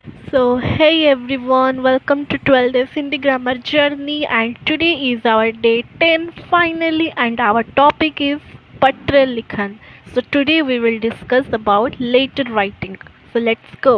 Hey everyone, welcome to 12 Days Hindi Grammar Journey, and today is our day 10 finally, and our topic is Patra Likhan. So, today we will discuss about letter writing. So, let's go.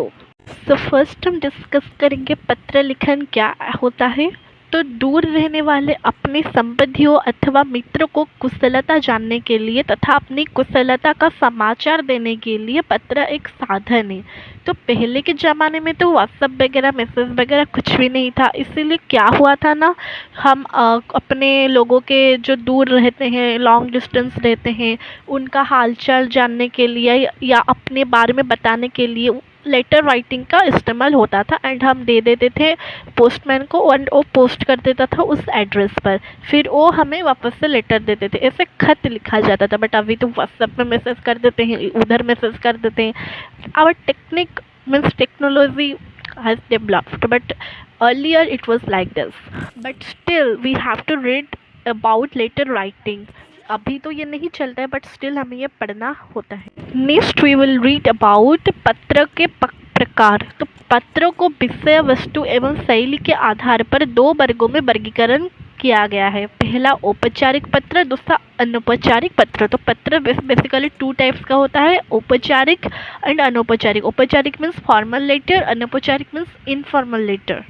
First हम discuss करेंगे पत्र लिखन क्या होता है। तो दूर रहने वाले अपने संबंधियों अथवा मित्रों को कुशलता जानने के लिए तथा अपनी कुशलता का समाचार देने के लिए पत्र एक साधन है। तो पहले के ज़माने में तो व्हाट्सएप वगैरह मैसेज वगैरह कुछ भी नहीं था, इसीलिए क्या हुआ था ना, हम अपने लोगों के जो दूर रहते हैं, लॉन्ग डिस्टेंस रहते हैं, उनका हालचाल जानने के लिए या अपने बारे में बताने के लिए लेटर राइटिंग का इस्तेमाल होता था। एंड हम दे देते थे पोस्टमैन को और वो पोस्ट कर देता था उस एड्रेस पर, फिर वो हमें वापस से लेटर देते थे। ऐसे खत लिखा जाता था, बट अभी तो व्हाट्सएप में मैसेज कर देते हैं, उधर मैसेज कर देते हैं। Our technique means technology has developed, but earlier it was like this, but still we have to read about letter writing। अभी तो ये नहीं चलता है, बट स्टिल हमें ये पढ़ना होता है। Next we will read about पत्र के प्रकार। तो पत्रों को विषय वस्तु एवं शैली के आधार पर दो वर्गों में वर्गीकरण किया गया है। पहला औपचारिक पत्र, दूसरा अनौपचारिक पत्र। तो पत्र बेसिकली टू टाइप्स का होता है, औपचारिक एंड अनौपचारिक। औपचारिक मीन्स फॉर्मल लेटर, अनौपचारिक मीन्स इनफॉर्मल लेटर।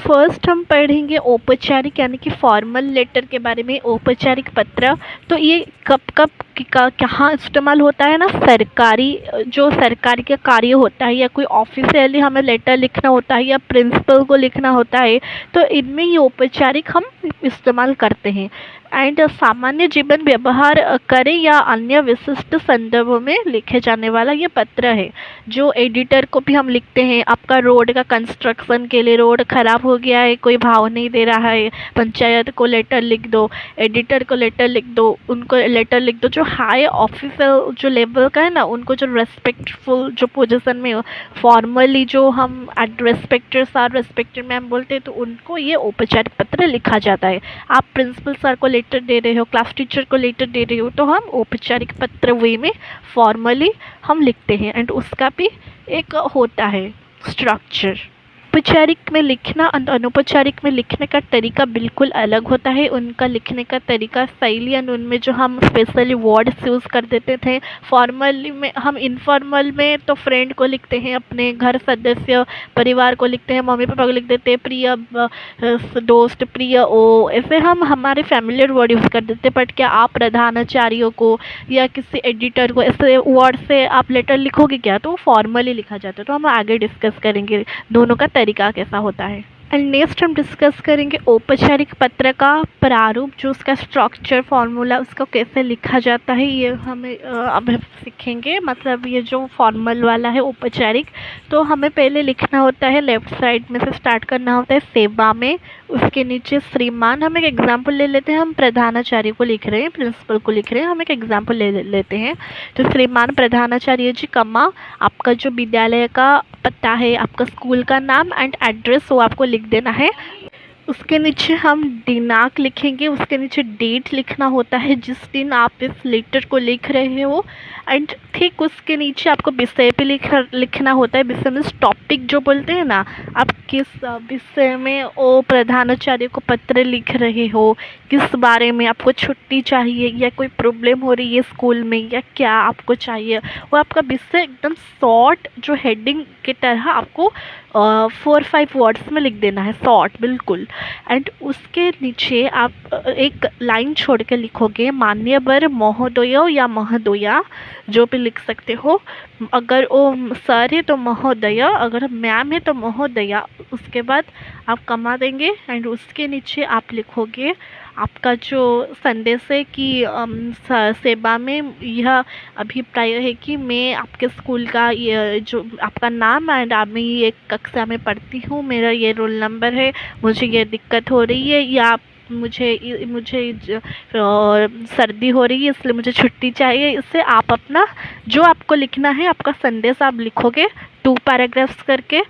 फर्स्ट हम पढ़ेंगे औपचारिक यानी कि फॉर्मल लेटर के बारे में। औपचारिक पत्र तो ये कब कब कहाँ इस्तेमाल होता है ना, सरकारी जो सरकारी का कार्य होता है या कोई ऑफिशियली हमें लेटर लिखना होता है या प्रिंसिपल को लिखना होता है, तो इनमें ये औपचारिक हम इस्तेमाल करते हैं। एंड सामान्य जीवन व्यवहार करें या अन्य विशिष्ट संदर्भों में लिखे जाने वाला ये पत्र है, जो एडिटर को भी हम लिखते हैं। आपका रोड का कंस्ट्रक्शन के लिए, रोड ख़राब हो गया है, कोई भाव नहीं दे रहा है, पंचायत को लेटर लिख दो, एडिटर को लेटर लिख दो, उनको लेटर लिख दो। जो हाई ऑफिसर जो लेवल का है ना, उनको जो रेस्पेक्टफुल जो पोजीशन में हो, फॉर्मली जो हम रेस्पेक्टेड सर, रेस्पेक्टेड मैम बोलते हैं, तो उनको ये औपचारिक पत्र लिखा जाता है। आप प्रिंसिपल सर को लेटर दे रहे हो, क्लास टीचर को लेटर दे रहे हो, तो हम औपचारिक पत्र वे में फॉर्मली हम लिखते हैं। एंड उसका भी एक होता है स्ट्रक्चर। औपचारिक में लिखना और अनौपचारिक में लिखने का तरीका बिल्कुल अलग होता है। उनका लिखने का तरीका, शैली, एंड उनमें जो हम स्पेशली वर्ड्स यूज़ कर देते थे। फॉर्मली में हम, इनफॉर्मल में तो फ्रेंड को लिखते हैं, अपने घर सदस्य परिवार को लिखते हैं, मम्मी पापा को लिख देते हैं प्रिय दोस्त, प्रिय ओ, ऐसे हम हमारे फैमिलियर वर्ड यूज़ कर देते हैं। बट क्या आप प्रधानाचार्यों को या किसी एडिटर को ऐसे वर्ड से आप लेटर लिखोगे क्या, तो फॉर्मली लिखा जाता है। तो हम आगे डिस्कस करेंगे दोनों का तरीका कैसा होता है। एंड नेक्स्ट हम डिस्कस करेंगे औपचारिक पत्र का प्रारूप, जो उसका स्ट्रक्चर, फॉर्मूला, उसको कैसे लिखा जाता है, ये हमें अब सीखेंगे। मतलब ये जो फॉर्मल वाला है औपचारिक, तो हमें पहले लिखना होता है, लेफ्ट साइड में से स्टार्ट करना होता है सेवा में, उसके नीचे श्रीमान। हम एक एग्जाम्पल ले लेते हैं, हम प्रधानाचार्य को लिख रहे हैं, प्रिंसिपल को लिख रहे हैं, हम एक एग्जाम्पल लेते हैं। तो श्रीमान प्रधानाचार्य जी, कम्मा, आपका जो विद्यालय का पता है, आपका स्कूल का नाम एंड एड्रेस, वो आपको लिख देना है। उसके नीचे हम दिनांक लिखेंगे, उसके नीचे डेट लिखना होता है जिस दिन आप इस लेटर को लिख रहे हो। एंड ठीक उसके नीचे आपको विषय पे लिखना होता है। विषय मीन्स टॉपिक जो बोलते हैं ना, आप किस विषय में वो प्रधानाचार्य को पत्र लिख रहे हो, किस बारे में, आपको छुट्टी चाहिए या कोई प्रॉब्लम हो रही है स्कूल में, या क्या आपको चाहिए, वो आपका विषय एकदम शॉर्ट जो हेडिंग की तरह आपको 4-5 वर्ड्स में लिख देना है, शॉर्ट बिल्कुल। एंड उसके नीचे आप एक लाइन छोड़ के लिखोगे, मान्यवर महोदय या महोदया, जो भी लिख सकते हो। अगर वो सर है तो महोदय, अगर मैम है तो महोदया। उसके बाद आप कमा देंगे एंड उसके नीचे आप लिखोगे आपका जो संदेश है कि सेवा में यह अभिप्राय है कि मैं आपके स्कूल का ये जो आपका नाम एंड मैं ये कक्षा में पढ़ती हूँ, मेरा ये रोल नंबर है, मुझे ये दिक्कत हो रही है, या मुझे मुझे सर्दी हो रही है इसलिए मुझे छुट्टी चाहिए। इससे आप अपना जो आपको लिखना है, आपका संदेश आप लिखोगे 2 पैराग्राफ्स करके।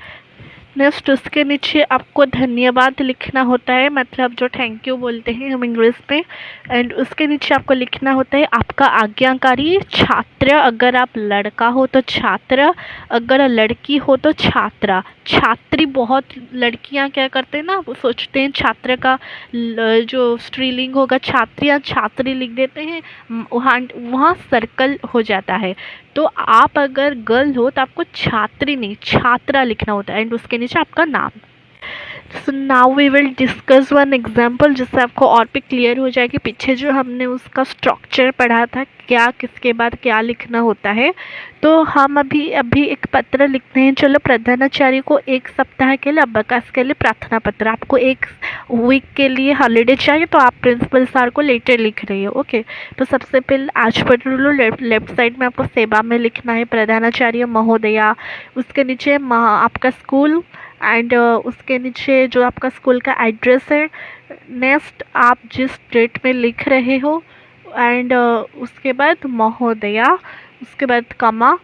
नेक्स्ट उसके नीचे आपको धन्यवाद लिखना होता है, मतलब जो थैंक यू बोलते हैं हम इंग्लिश में। एंड उसके नीचे आपको लिखना होता है आपका आज्ञाकारी छात्र, अगर आप लड़का हो तो छात्र, अगर लड़की हो तो छात्रा। छात्री बहुत लड़कियां क्या करते हैं ना, वो सोचते हैं छात्र का जो स्त्रीलिंग होगा छात्री या छात्री लिख देते हैं, वहाँ वहाँ सर्कल हो जाता है। तो आप अगर गर्ल हो तो आपको छात्री नहीं छात्रा लिखना होता है, एंड उसके नीचे आपका नाम। So now we will discuss one example, जिससे आपको और भी क्लियर हो जाएगी पीछे जो हमने उसका स्ट्रक्चर पढ़ा था, क्या किसके बाद क्या लिखना होता है। तो हम अभी अभी एक पत्र लिखते हैं। चलो, प्रधानाचार्य को एक सप्ताह के लिए अबकास के लिए प्रार्थना पत्र। आपको एक वीक के लिए हॉलीडे चाहिए तो आप प्रिंसिपल सर को लेटर लिख रही हो। ओके, तो सबसे पहले आज पढ़ लो, लेफ्ट साइड में आपको सेवा में लिखना है प्रधानाचार्य महोदया। उसके नीचे आपका स्कूल, एंड उसके नीचे जो आपका स्कूल का एड्रेस है। नेक्स्ट आप जिस डेट में लिख रहे हो, एंड उसके बाद महोदया, उसके बाद कमा,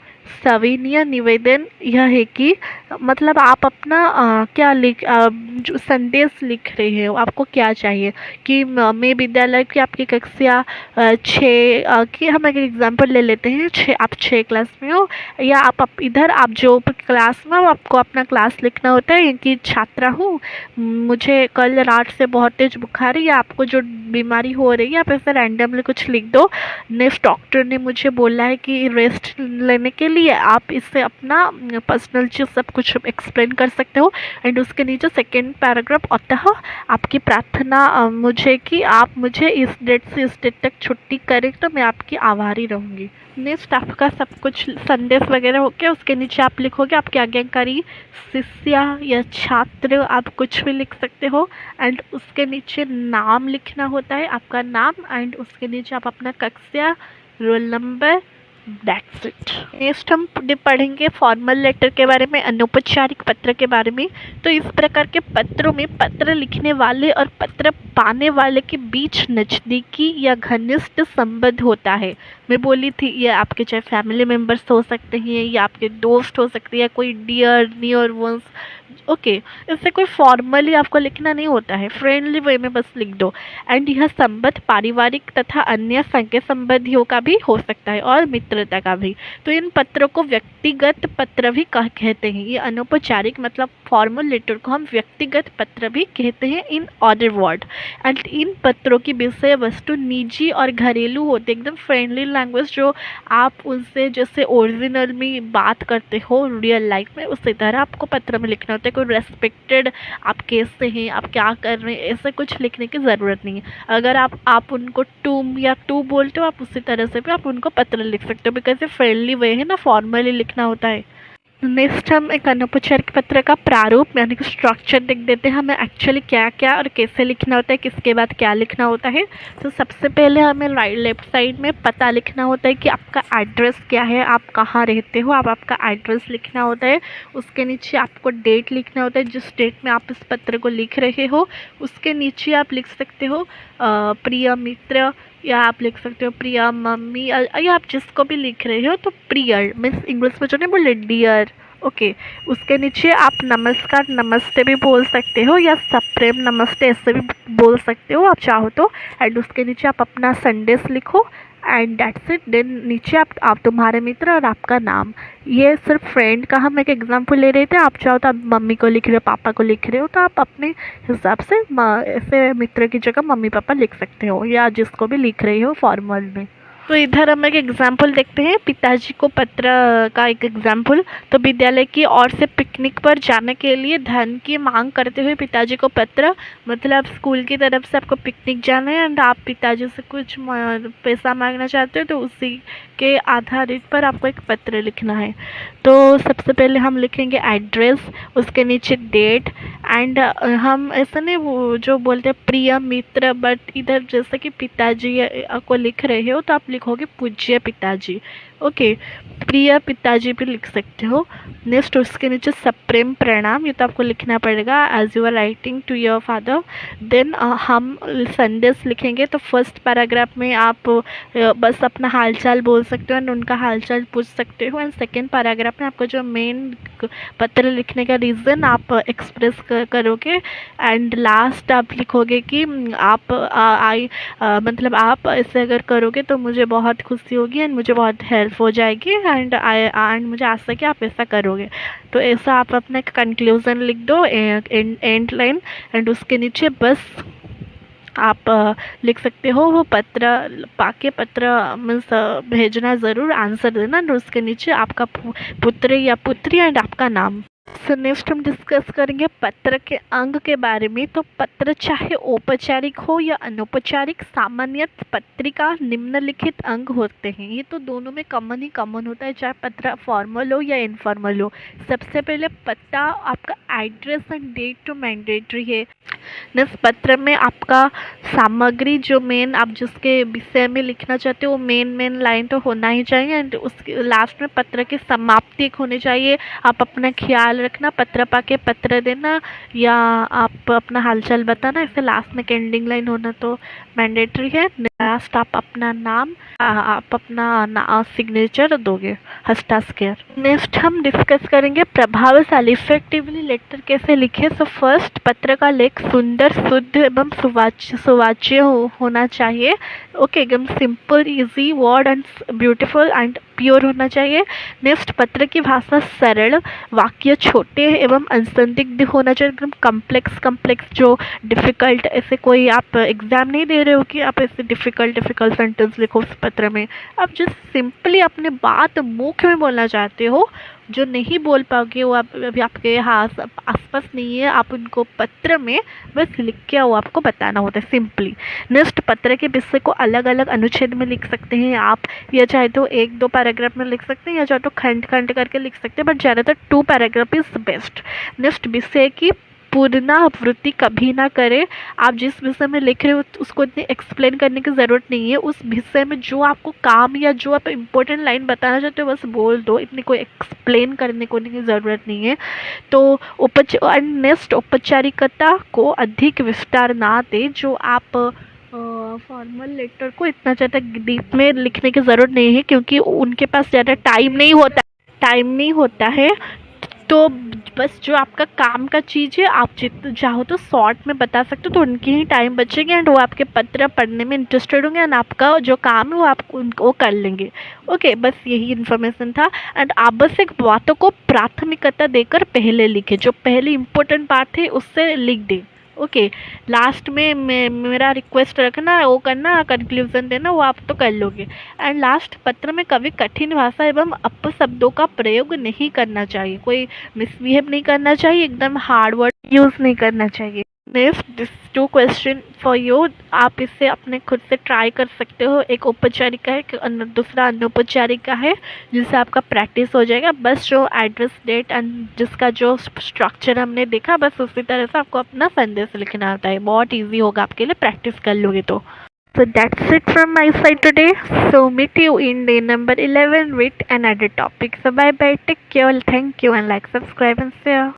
सविनीय निवेदन यह है कि मतलब आप अपना क्या जो संदेश लिख रहे हो, आपको क्या चाहिए कि मैं विद्यालय की आपकी कक्षा 6 की, हम एक एग्जांपल ले लेते हैं, आप 6 क्लास में हो, या आप इधर आप जो क्लास में हो आपको अपना क्लास लिखना होता है कि छात्रा हूँ, मुझे कल रात से बहुत तेज बुखार है, या आपको जो बीमारी हो रही है आप ऐसे रैंडमली कुछ लिख दो। नेक्स्ट डॉक्टर ने मुझे बोला है कि रेस्ट लेने के लिए, आप इससे अपना पर्सनल चीज़ सब कुछ एक्सप्लेन कर सकते हो। एंड उसके नीचे सेकेंड पैराग्राफ, अतः आपकी प्रार्थना मुझे कि आप मुझे इस डेट से इस डेट तक छुट्टी करें तो मैं आपकी आभारी रहूँगी। नेक्स्ट आपका सब कुछ संदेश वगैरह हो गया। उसके नीचे आप लिखोगे आपके आज्ञाकारी शिष्य या छात्र, आप कुछ भी लिख सकते हो। एंड उसके नीचे नाम लिखना होता है, आपका नाम, एंड उसके नीचे आप अपना कक्षा, roll number, that's it. Next हम पढ़ेंगे फॉर्मल लेटर के बारे में, अनौपचारिक पत्र के बारे में। तो इस प्रकार के पत्रों में पत्र लिखने वाले और पत्र पाने वाले के बीच नज़दीकी या घनिष्ठ संबंध होता है। मैं बोली थी ये आपके चाहे फैमिली मेम्बर्स हो सकते हैं, या आपके दोस्त हो सकते हैं, या कोई डियर नियर वंस। ओके, इससे कोई फॉर्मली आपको लिखना नहीं होता है, फ्रेंडली वे में बस लिख दो। एंड यह संबंध पारिवारिक तथा अन्य संज्ञ संबंधियों का भी हो सकता है और मित्रता का भी। तो इन पत्रों को व्यक्तिगत पत्र भी कहते हैं। ये अनौपचारिक मतलब फॉर्मल लेटर को हम व्यक्तिगत पत्र भी कहते हैं in other word. And in पत्रों की विषय वस्तु निजी और घरेलू होते, एकदम फ्रेंडली लैंग्वेज जो आप उनसे जैसे ओरिजिनल में बात करते हो रियल लाइफ में, उसी तरह आपको पत्र में लिखना होता है। कोई रेस्पेक्टेड आप कैसे हैं, आप क्या कर रहे हैं, ऐसे कुछ लिखने की ज़रूरत नहीं है। अगर आप उनको तुम या तू बोलते हो, आप उसी तरह से भी आप उनको पत्र लिख सकते हो, बिकॉज ये फ्रेंडली वे है ना, फॉर्मली लिखना होता है। नेक्स्ट हम एक अनौपचारिक पत्र का प्रारूप यानी कि स्ट्रक्चर देख देते हैं, हमें एक्चुअली क्या क्या और कैसे लिखना होता है, किसके बाद क्या लिखना होता है। तो सबसे पहले हमें लेफ्ट साइड में पता लिखना होता है कि आपका एड्रेस क्या है, आप कहाँ रहते हो, आप आपका एड्रेस लिखना होता है। उसके नीचे आपको डेट लिखना होता है, जिस डेट में आप इस पत्र को लिख रहे हो। उसके नीचे आप लिख सकते हो प्रिय मित्र, या आप लिख सकते हो प्रिया मम्मी, या आप जिसको भी लिख रहे हो तो प्रियर मीन्स इंग्लिश में जो नहीं बोले डियर। ओके, उसके नीचे आप नमस्कार नमस्ते भी बोल सकते हो, या सप्रेम नमस्ते ऐसे भी बोल सकते हो आप चाहो तो। एंड उसके नीचे आप अपना संदेश लिखो, एंड दैट्स इट। देन नीचे आप तुम्हारे मित्र और आपका नाम। ये सिर्फ फ्रेंड का हम एक एग्जांपल ले रहे थे, आप चाहो तो आप मम्मी को लिख रहे हो, पापा को लिख रहे हो, तो आप अपने हिसाब से ऐसे मित्र की जगह मम्मी पापा लिख सकते हो, या जिसको भी लिख रही हो फॉर्मल में। तो इधर हम एक एग्जाम्पल देखते हैं, पिताजी को पत्र का एक एग्जाम्पल। तो विद्यालय की ओर से पिकनिक पर जाने के लिए धन की मांग करते हुए पिताजी को पत्र, मतलब स्कूल की तरफ से आपको पिकनिक जाना है एंड आप पिताजी से कुछ पैसा मांगना चाहते हो, तो उसी के आधारित पर आपको एक पत्र लिखना है। तो सबसे पहले हम लिखेंगे एड्रेस, उसके नीचे डेट, एंड हम ऐसा नहीं वो जो बोलते हैं प्रिय मित्र, बट इधर जैसे कि पिताजी को लिख रहे हो तो आप लिखोगे पूज्य पिताजी। ओके, प्रिय पिताजी भी लिख सकते हो। नेक्स्ट उसके नीचे सप्रेम प्रणाम, ये तो आपको लिखना पड़ेगा as you are writing to your father. Then हम संदेश लिखेंगे, तो फर्स्ट पैराग्राफ में आप बस अपना हालचाल बोल सकते हो एंड उनका हालचाल पूछ सकते हो। एंड सेकेंड पैराग्राफ में आपको जो मेन पत्र लिखने का रीज़न आप एक्सप्रेस करोगे। एंड लास्ट आप लिखोगे कि आप मतलब आप ऐसे अगर करोगे तो मुझे बहुत खुशी होगी एंड मुझे बहुत हेल्प हो जाएगी एंड मुझे आशा है कि आप ऐसा करोगे। तो ऐसा आप अपना कंक्लूज़न लिख दो, एंड लाइन, एंड उसके नीचे बस आप लिख सकते हो वो पत्र पाके पत्र मीन्स भेजना ज़रूर, आंसर देना, और उसके नीचे आपका पुत्र या पुत्री एंड आपका नाम। सो नेक्स्ट हम डिस्कस करेंगे पत्र के अंग के बारे में। तो पत्र चाहे औपचारिक हो या अनौपचारिक, सामान्यतः पत्रिका निम्नलिखित अंग होते हैं। ये तो दोनों में कॉमन होता है, चाहे पत्र फॉर्मल हो या इनफॉर्मल हो। सबसे पहले पता, आपका एड्रेस एंड डेट तो मैंडेटरी है। नेक्स्ट पत्र में आपका सामग्री, जो मेन आप जिसके विषय में लिखना चाहते हो वो मेन लाइन तो होना ही चाहिए। एंड उसके लास्ट में पत्र की समाप्ति एक होनी चाहिए। आप अपना ख्याल रखना, पत्र पाके पत्र देना, या आप अपना हालचाल बताना, इससे लास्ट में एंडिंग लाइन होना तो मैंडेटरी है। लास्ट आप अपना नाम, आप अपना सिग्नेचर दोगे, हस्ताक्षर। नेक्स्ट हम डिस्कस करेंगे प्रभावशाली, इफेक्टिवली लेटर कैसे लिखे। सो फर्स्ट, पत्र का लेख सुंदर, शुद्ध एवं सुवाच्य होना चाहिए। ओके, एकदम simple, easy word and beautiful and pure होना चाहिए। नेक्स्ट, पत्र की भाषा सरल, वाक्य छोटे एवं असंदिग्ध होना चाहिए। एकदम कम्प्लेक्स जो डिफ़िकल्ट, ऐसे कोई आप एग्ज़ाम नहीं दे रहे हो कि आप ऐसे डिफ़िकल्ट सेंटेंस लिखो उस पत्र में। आप जो सिंपली अपने बात मुख्य में बोलना चाहते हो, जो नहीं बोल पाओगे वो आप अभी आपके आसपास नहीं है, आप उनको पत्र में बस लिख के वो आपको बताना होता है सिंपली। नेक्स्ट, पत्र के विषय को अलग अलग अनुच्छेद में लिख सकते हैं आप, या चाहे तो एक दो पैराग्राफ में लिख सकते हैं, या चाहे तो खंड खंड करके लिख सकते हैं, बट ज़्यादातर 2 पैराग्राफ इज़ बेस्ट। नेक्स्ट, विषय की पुनरावृत्ति कभी ना करें। आप जिस विषय में लिख रहे हो उसको इतनी एक्सप्लेन करने की ज़रूरत नहीं है। उस विषय में जो आपको काम या जो आप इम्पोर्टेंट लाइन बताना चाहते हो बस बोल दो, इतनी कोई एक्सप्लेन करने को की ज़रूरत नहीं है। तो नेक्स्ट, औपचारिकता को अधिक विस्तार ना दे। जो आप फॉर्मल लेटर को इतना ज़्यादा डीप में लिखने की ज़रूरत नहीं है, क्योंकि उनके पास ज़्यादा टाइम नहीं होता है। तो बस जो आपका काम का चीज़ है आप जितना चाहो तो शॉर्ट में बता सकते हो, तो उनकी ही टाइम बचेगी एंड वो आपके पत्र पढ़ने में इंटरेस्टेड होंगे एंड आपका जो काम है वो आप उनको कर लेंगे। ओके, बस यही इन्फॉर्मेशन था। एंड आवश्यक बातों को प्राथमिकता देकर पहले लिखें, जो पहली इंपॉर्टेंट बात है उससे लिख दें। ओके, लास्ट में मेरा रिक्वेस्ट रखना, वो करना, कंक्लूजन देना, वो आप तो कर लोगे। एंड लास्ट, पत्र में कभी कठिन भाषा एवं अपशब्दों का प्रयोग नहीं करना चाहिए, कोई मिसबिहेव नहीं करना चाहिए, एकदम हार्ड वर्ड यूज़ नहीं करना चाहिए। Next, this 2 question for you, आप इसे अपने खुद से ट्राई कर सकते हो। एक औपचारिक है, दूसरा अनौपचारिक का है, जिससे आपका प्रैक्टिस हो जाएगा। बस जो एड्रेस, डेट एंड जिसका जो स्ट्रक्चर हमने देखा, बस उसी तरह से आपको अपना संदेश लिखना आता है। बहुत ईजी होगा आपके लिए, प्रैक्टिस कर लोगे तो। So that's it from my side today. So meet you in day number 11 with another topic. So bye bye, take care, thank you, and like, subscribe and share.